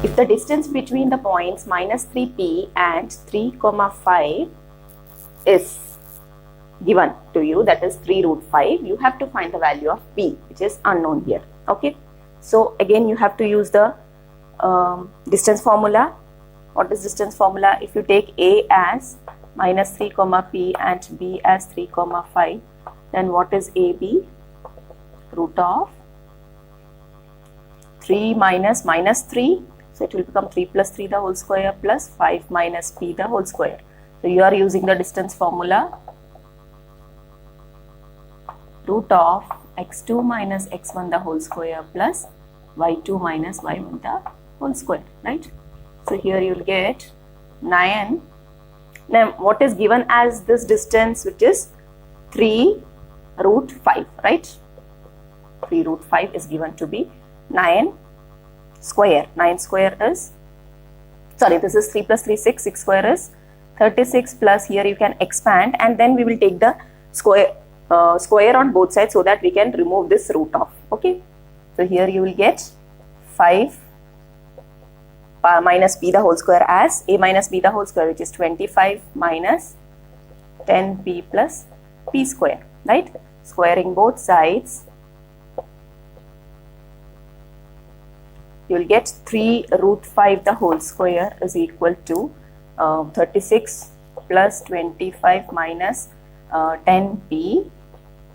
if the distance between the points minus 3p and 3 comma 5 is given to you, that is 3 root 5, you have to find the value of p, which is unknown here. Okay, so again you have to use the distance formula. What is distance formula? If you take a as minus 3 comma p and b as 3 comma 5, then what is ab? Root of 3 minus 3, so it will become 3 plus 3 the whole square plus 5 minus p the whole square. So you are using the distance formula, root of x2 minus x1 the whole square plus y2 minus y1 the whole square, right? So here you will get 9. Now what is given as this distance, which is 3 root 5, right? 3 root 5 is given to be 9 square. 9 square is, sorry, this is 3 plus 3, 6. 6 square is 36 plus, here you can expand, and then we will take the square on both sides so that we can remove this root off. Okay, so here you will get 5 minus b the whole square as a minus b the whole square, which is 25 minus 10p plus p square, right? Squaring both sides, you will get 3 root 5 the whole square is equal to 36 plus 25 minus 10p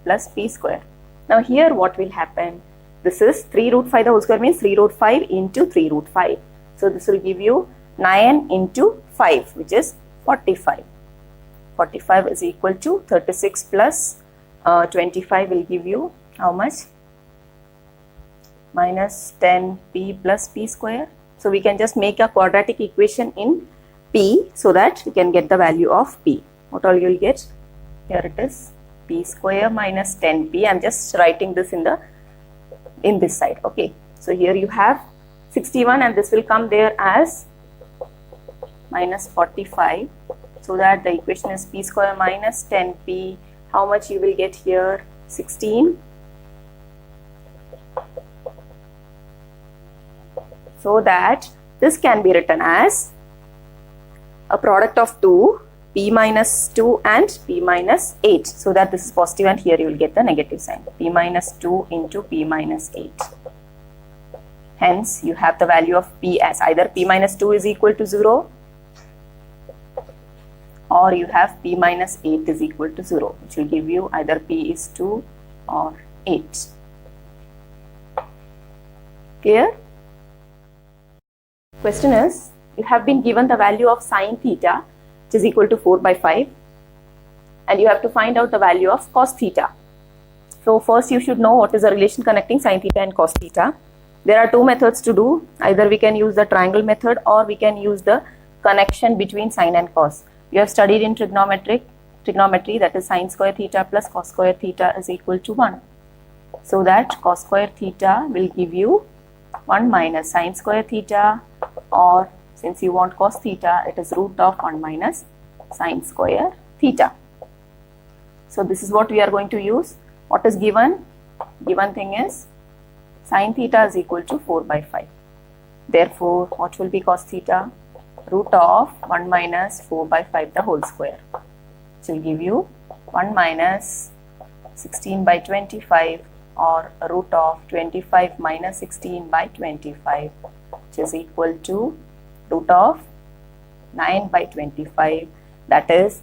plus p square. Now here what will happen? This is 3 root 5 the whole square means 3 root 5 into 3 root 5. So this will give you 9 into 5, which is 45. 45 is equal to 36 plus 25 will give you how much? Minus 10p plus p square. So we can just make a quadratic equation in p so that we can get the value of p. What all you will get? Here it is, p square minus 10p. I am just writing this in this side. Okay, so here you have 61 and this will come there as minus 45, so that the equation is p square minus 10p. How much you will get here? 16. So that this can be written as a product of 2, p minus 2 and p minus 8, so that this is positive and here you will get the negative sign, p minus 2 into p minus 8. Hence you have the value of p as either p minus 2 is equal to 0 or you have p minus 8 is equal to 0, which will give you either p is 2 or 8. Clear? Question is, you have been given the value of sine theta, which is equal to 4 by 5, and you have to find out the value of cos theta. So first you should know what is the relation connecting sine theta and cos theta. There are two methods to do. Either we can use the triangle method or we can use the connection between sine and cos. You have studied in trigonometry, that is sine square theta plus cos square theta is equal to 1. So that cos square theta will give you 1 minus sine square theta, or since you want cos theta, it is root of 1 minus sine square theta. So this is what we are going to use. What is given? Given thing is sine theta is equal to 4 by 5. Therefore, what will be cos theta? Root of 1 minus 4 by 5 the whole square, which will give you 1 minus 16 by 25, or root of 25 minus 16 by 25, which is equal to root of 9 by 25. That is,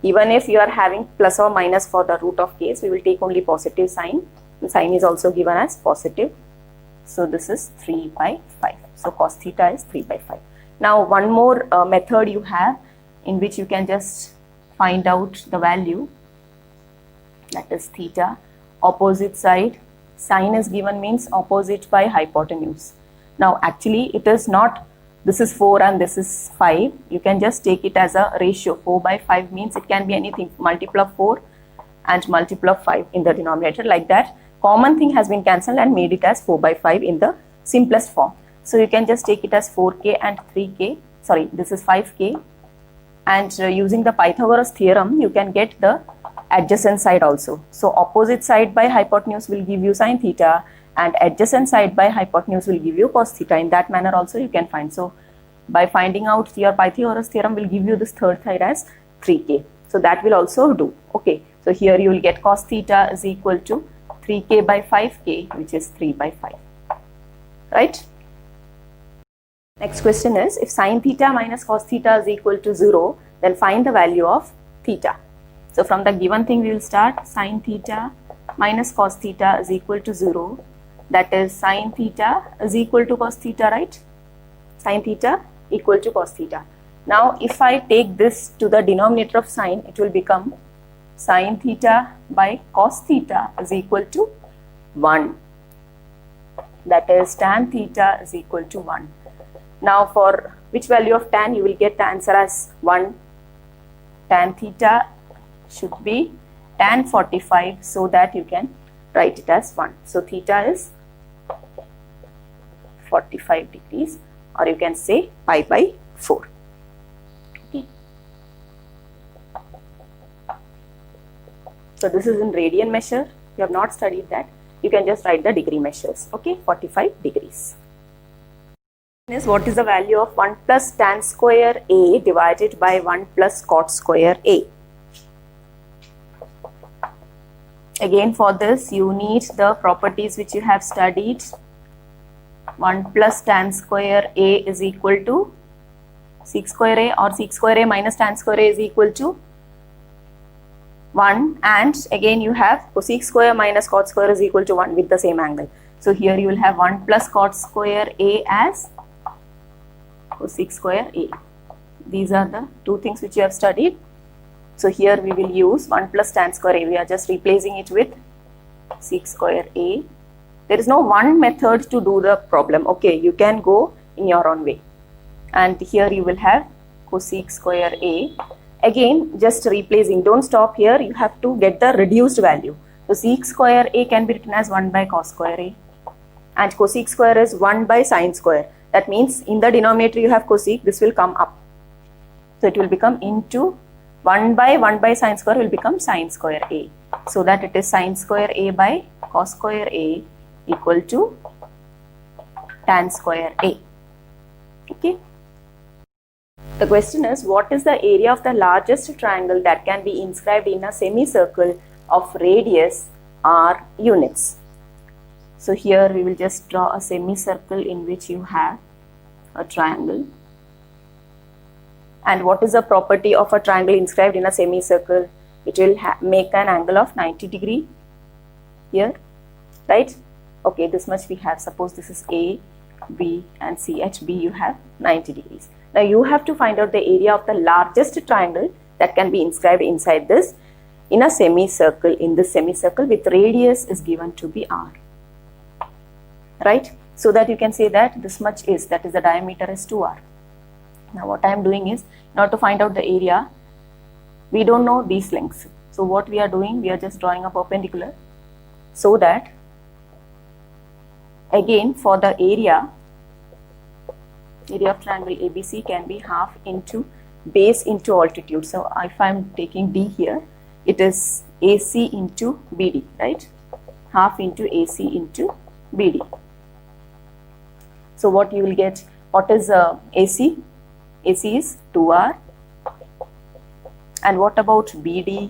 even if you are having plus or minus for the root of case, we will take only positive sign. The sign is also given as positive. So this is 3 by 5. So cos theta is 3 by 5. Now one more method you have in which you can just find out the value, that is theta. Opposite side, sine is given means opposite by hypotenuse. Now actually it is not, this is 4 and this is 5. You can just take it as a ratio. 4 by 5 means it can be anything, multiple of 4 and multiple of 5 in the denominator, like that. Common thing has been cancelled and made it as 4 by 5 in the simplest form. So you can just take it as 4k and 3k, sorry, this is 5k, and using the Pythagoras theorem you can get the adjacent side also. So opposite side by hypotenuse will give you sine theta, and adjacent side by hypotenuse will give you cos theta. In that manner also you can find. So by finding out, your Pythagoras theorem will give you this third side as 3k. So that will also do. Okay. So here you will get cos theta is equal to 3k by 5k, which is 3 by 5. Right? Next question is, if sine theta minus cos theta is equal to 0, then find the value of theta. So from the given thing we will start. Sine theta minus cos theta is equal to 0. That is sine theta is equal to cos theta, right? Sine theta equal to cos theta. Now if I take this to the denominator of sine, it will become sine theta by cos theta is equal to 1. That is tan theta is equal to 1. Now for which value of tan, you will get the answer as 1. Tan theta should be tan 45, so that you can write it as 1. So theta is 45 degrees, or you can say pi by 4. Okay. So this is in radian measure. You have not studied that. You can just write the degree measures. Okay, 45 degrees. Is what is the value of 1 plus tan square A divided by 1 plus cot square A. Again, for this you need the properties which you have studied. 1 plus tan square A is equal to sec square A, or sec square A minus tan square A is equal to 1, and again you have cosec square minus cot square is equal to 1 with the same angle. So here you will have 1 plus cot square A as cosec square A. These are the two things which you have studied. So here we will use 1 plus tan square A. We are just replacing it with sec square A. There is no one method to do the problem. Okay, you can go in your own way. And here you will have cosec square A. Again, just replacing. Don't stop here. You have to get the reduced value. So sec square A can be written as 1 by cos square A. And cosec square is 1 by sine square. That means in the denominator you have cosec, this will come up. So it will become into 1 by sine square will become sine square A. So that it is sine square A by cos square A equal to tan square A. Okay. The question is, what is the area of the largest triangle that can be inscribed in a semicircle of radius r units? So here we will just draw a semicircle in which you have a triangle. And what is the property of a triangle inscribed in a semicircle? It will make an angle of 90 degree here, right? Okay, this much we have. Suppose this is A, B and CHB, you have 90 degrees. Now you have to find out the area of the largest triangle that can be inscribed inside this in a semicircle. In this semicircle with radius is given to be r. Right? So that you can say that this much is, that is the diameter is 2r. Now what I am doing is, in order to find out the area, we don't know these lengths. So what we are doing, we are just drawing a perpendicular, so that again for the area of triangle ABC can be half into base into altitude. So if I am taking D here, it is AC into BD, right? Half into AC into BD. So what you will get, what is AC? AC is 2R. And what about BD?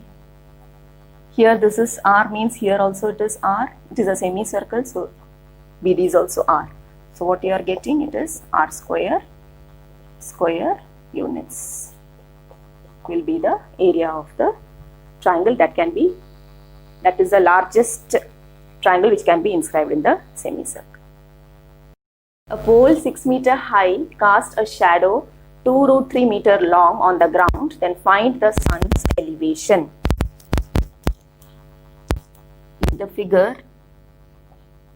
Here this is R, means here also it is R. It is a semicircle, so BD is also R. So what you are getting, it is R square units will be the area of the triangle that is the largest triangle which can be inscribed in the semicircle. A pole 6 meter high cast a shadow 2√3 meter long on the ground, then find the sun's elevation. In the figure,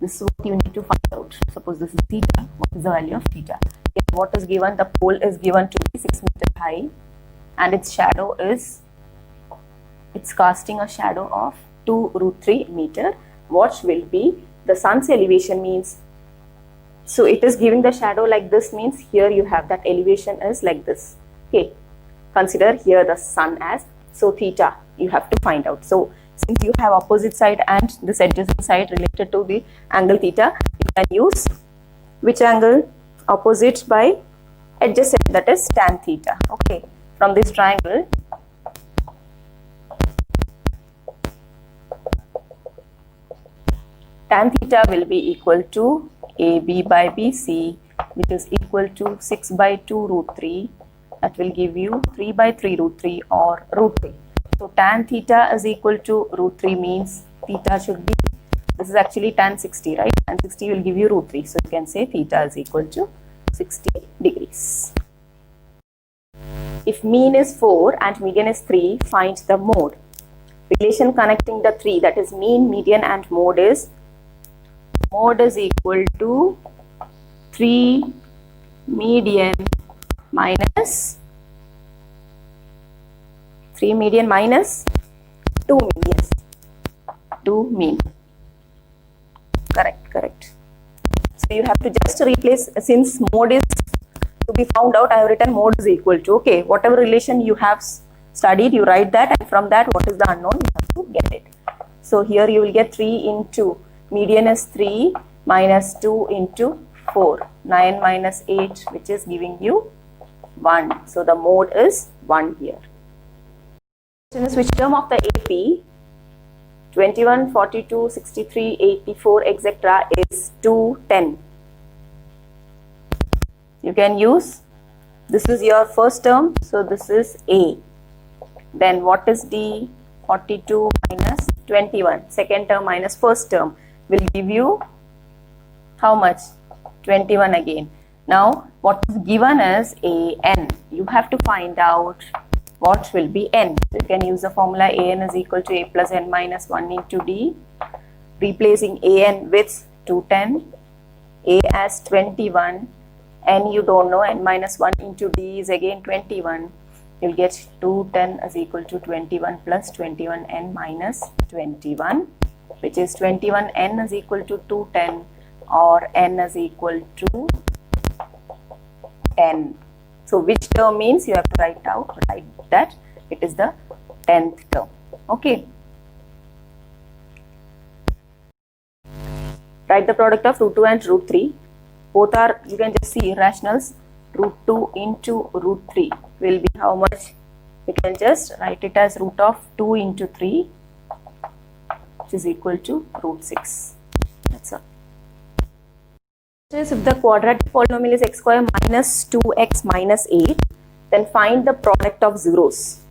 this is what you need to find out. Suppose this is theta. What is the value of theta? What is given? The pole is given to be 6 meter high, and its shadow is, it's casting a shadow of 2√3 meter. What will be the sun's elevation? Means, so it is giving the shadow like this, means here you have that elevation is like this. Okay, consider here the sun as, so theta, you have to find out. So since you have opposite side and this adjacent side related to the angle theta, you can use which angle? Opposite by adjacent, that is tan theta. Okay, from this triangle, tan theta will be equal to AB by BC, which is equal to 6 by 2 root 3. That will give you 3 by 3 root 3 or root 3. So tan theta is equal to root 3 means theta should be, this is actually tan 60, right? Tan 60 will give you root 3. So you can say theta is equal to 60 degrees. If mean is 4 and median is 3, find the mode. Relation connecting the 3, that is mean, median and mode is equal to 3 median minus 2 medians, 2 mean. Correct. So you have to just replace, since mode is to be found out, I have written mode is equal to, okay, whatever relation you have studied, you write that, and from that what is the unknown, you have to get it. So here you will get 3 into median is 3 minus 2 into 4, 9 minus 8, which is giving you 1. So the mode is 1 here. Which term of the AP 21, 42, 63, 84, etc. is 210. You can use, this is your first term, so this is A. Then what is D? 42 minus 21. Second term minus first term will give you how much? 21 again. Now what is given is AN. You have to find out what will be N. So you can use the formula AN is equal to A plus N minus 1 into D. Replacing AN with 210, A as 21, N you don't know, N minus 1 into D is again 21. You'll get 210 is equal to 21 plus 21N minus 21, which is 21N is equal to 210 or N is equal to 10. So which term means you have to write that it is the 10th term. Okay. Write the product of root 2 and root 3. Both are, you can just see irrationals. Root 2 into root 3 will be how much? You can just write it as root of 2 into 3, which is equal to root 6. That's all. If the quadratic polynomial is x square minus 2x minus 8, then find the product of zeros.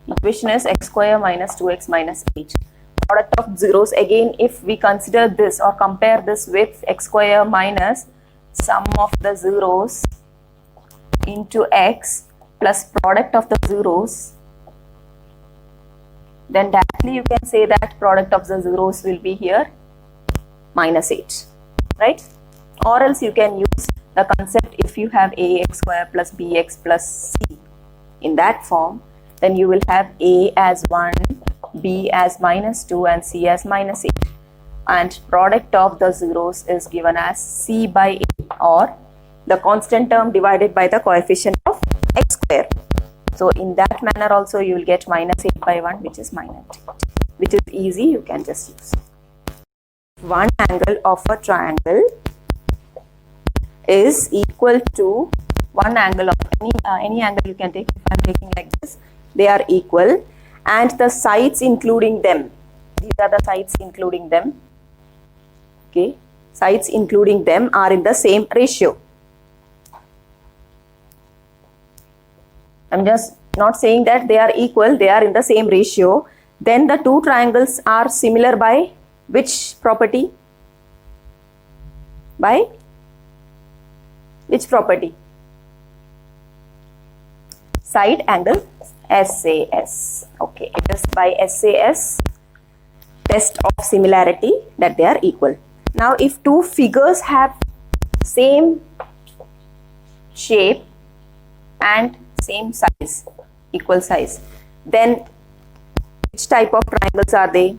Equation is x square minus 2x minus 8. Product of zeros, again if we consider this or compare this with x square minus sum of the zeros into x plus product of the zeros, then directly you can say that product of the zeros will be here minus 8, right? Or else you can use the concept, if you have ax square plus bx plus c in that form, then you will have a as 1, b as minus 2 and c as minus 8, and product of the zeros is given as c by 8, or the constant term divided by the coefficient of x square. So in that manner also you will get minus 8 by 1, which is minus 8, which is easy, you can just use. One angle of a triangle is equal to one angle of any angle you can take. If I am taking like this, they are equal, and the sides including them, these are the sides including them, okay, sides including them are in the same ratio. I am just not saying that they are equal, they are in the same ratio. Then the two triangles are similar by which property? By which property? Side angle SAS. Okay, it is by SAS, test of similarity, that they are equal. Now if two figures have same shape and same size, equal size, then which type of triangles are they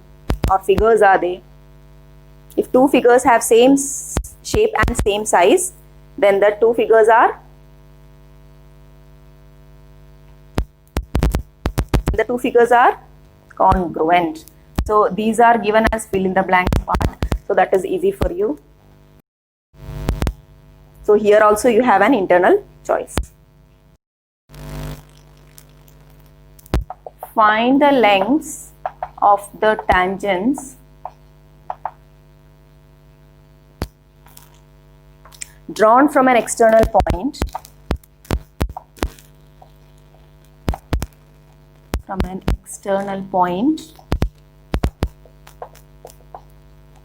or figures are they? If two figures have same shape and same size, then the two figures are the two figures are congruent. So these are given as fill in the blank part. So that is easy for you. So here also you have an internal choice. Find the lengths of the tangents drawn from an external point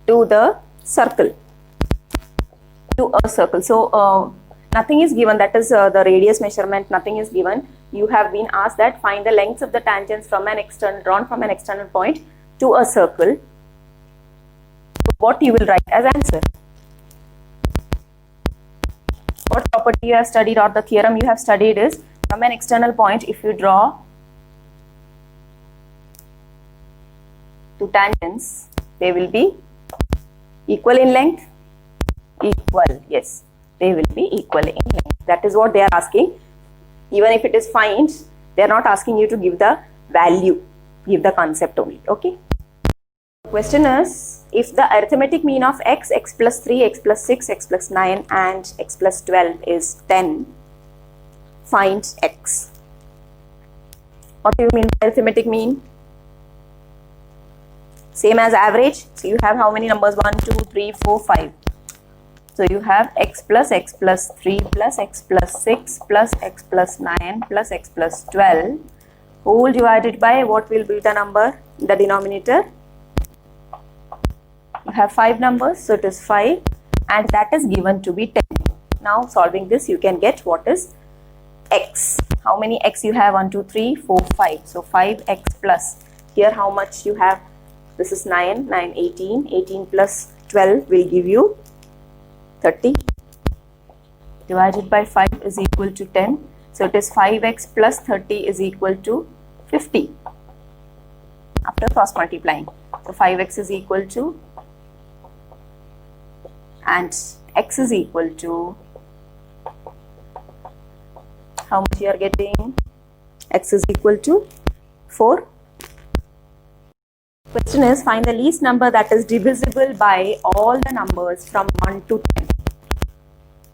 to the circle, to a circle. So nothing is given, that is the radius measurement, nothing is given. You have been asked that find the lengths of the tangents from an external, drawn from an external point to a circle. What you will write as answer? What property you have studied or the theorem you have studied is, from an external point, if you draw two tangents, they will be equal in length. Equal, yes, they will be equal in length. That is what they are asking. Even if it is find, they are not asking you to give the value, give the concept only. Okay. The question is, if the arithmetic mean of x, x plus 3, x plus 6, x plus 9 and x plus 12 is 10, find x. What do you mean by arithmetic mean? Same as average. So you have how many numbers? 1, 2, 3, 4, 5. So you have x plus 3 plus x plus 6 plus x plus 9 plus x plus 12 whole divided by what will be the number in the denominator? You have 5 numbers, so it is 5 and that is given to be 10. Now solving this you can get what is x. How many x you have? 1, 2, 3, 4, 5. So 5x plus. Here how much you have? This is 9, 9, 18. 18 plus 12 will give you 30. Divided by 5 is equal to 10. So it is 5x plus 30 is equal to 50. After cross multiplying. So 5x is equal to, and x is equal to, how much you are getting? X is equal to 4. Question is, find the least number that is divisible by all the numbers from 1 to 10.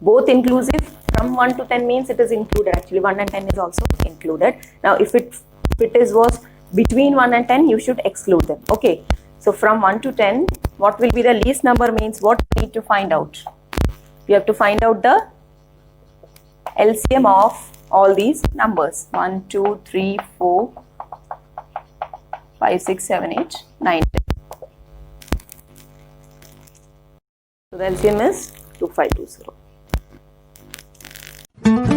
Both inclusive. From 1 to 10 means it is included. Actually 1 and 10 is also included. Now if it was between 1 and 10, you should exclude them. Okay. So from 1 to 10, what will be the least number means what we need to find out? We have to find out the LCM of all these numbers. 1, 2, 3, 4, 5, 6, 7, 8, 9, 10. So the LCM is 2520.